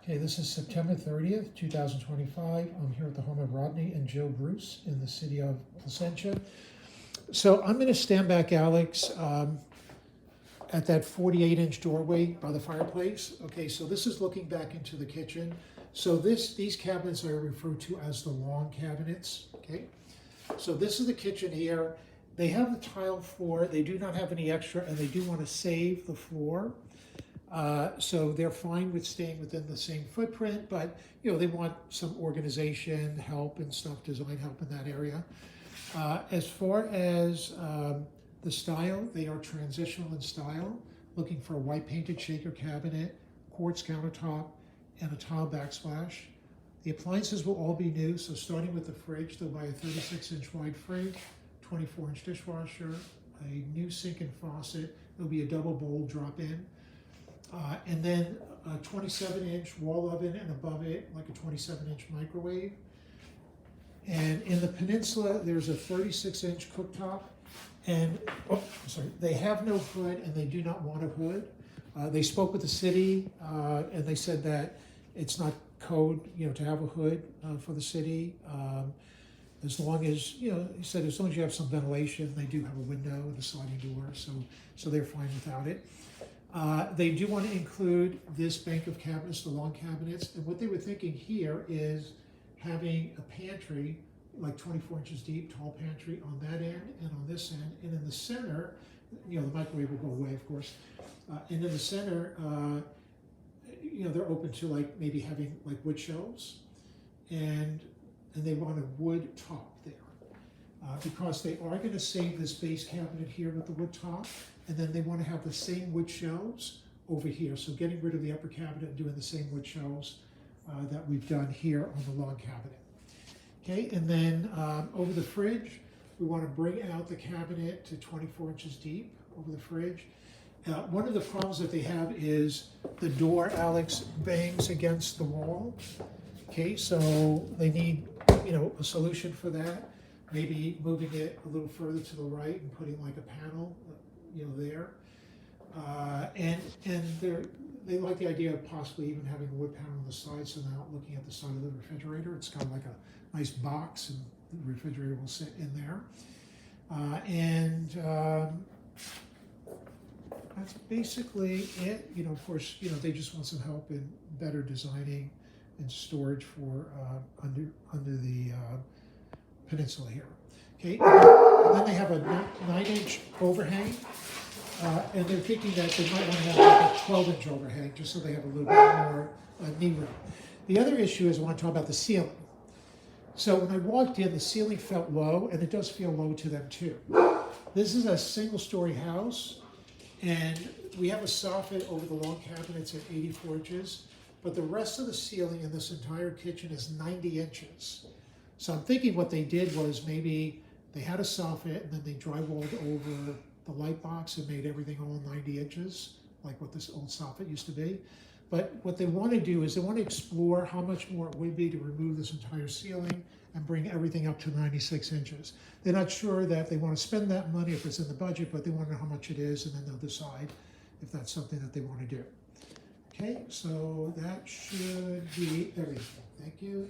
Okay, this is September 30th, 2025. I'm here at the home of Rodney and Joe Bruce in the city of Placentia. So I'm going to stand back, Alex, at that 48-inch doorway by the fireplace. Okay, so this is looking back into the kitchen. So these cabinets are referred to as the long cabinets. Okay, so this is the kitchen here. They have the tile floor. They do not have any extra, and they do want to save the floor. So they're fine with staying within the same footprint, but they want some organization help and stuff, design help in that area. As far as the style, they are transitional in style, looking for a white painted shaker cabinet, quartz countertop, and a tile backsplash. The appliances will all be new, so starting with the fridge, they'll buy a 36-inch wide fridge, 24-inch dishwasher, a new sink and faucet. There'll be a double bowl drop-in. And then a 27-inch wall oven, and above it, like a 27-inch microwave. And in the Peninsula, there's a 36-inch cooktop. And, they have no hood, and they do not want a hood. They spoke with the city, and they said that it's not code, to have a hood for the city. As long as, he said as long as you have some ventilation. They do have a window and a sliding door, so they're fine without it. They do want to include this bank of cabinets, the long cabinets, and what they were thinking here is having a pantry, like 24 inches deep, tall pantry on that end and on this end, and in the center, the microwave will go away, of course, and in the center, they're open to maybe having wood shelves, and they want a wood top there. Because they are going to save this base cabinet here with the wood top, and then they want to have the same wood shelves over here. So getting rid of the upper cabinet and doing the same wood shelves that we've done here on the long cabinet. Okay, and then over the fridge, we want to bring out the cabinet to 24 inches deep over the fridge. One of the problems that they have is the door, Alex, bangs against the wall. Okay, so they need a solution for that. Maybe moving it a little further to the right and putting a panel, there. And they like the idea of possibly even having a wood panel on the side, so they're not looking at the side of the refrigerator. It's kind of like a nice box, and the refrigerator will sit in there. That's basically it. Of course, they just want some help in better designing and storage for under the Peninsula here. Okay, and then they have a 9-inch overhang, and they're thinking that they might want to have a 12-inch overhang just so they have a little bit more knee room. The other issue is I want to talk about the ceiling. So when I walked in, the ceiling felt low, and it does feel low to them too. This is a single-story house, and we have a soffit over the long cabinets at 84 inches, but the rest of the ceiling in this entire kitchen is 90 inches. So I'm thinking what they did was maybe they had a soffit and then they drywalled over the light box and made everything all 90 inches, like what this old soffit used to be. But what they want to do is they want to explore how much more it would be to remove this entire ceiling and bring everything up to 96 inches. They're not sure that they want to spend that money if it's in the budget, but they want to know how much it is, and then they'll decide if that's something that they want to do. Okay, so that should be everything. Thank you.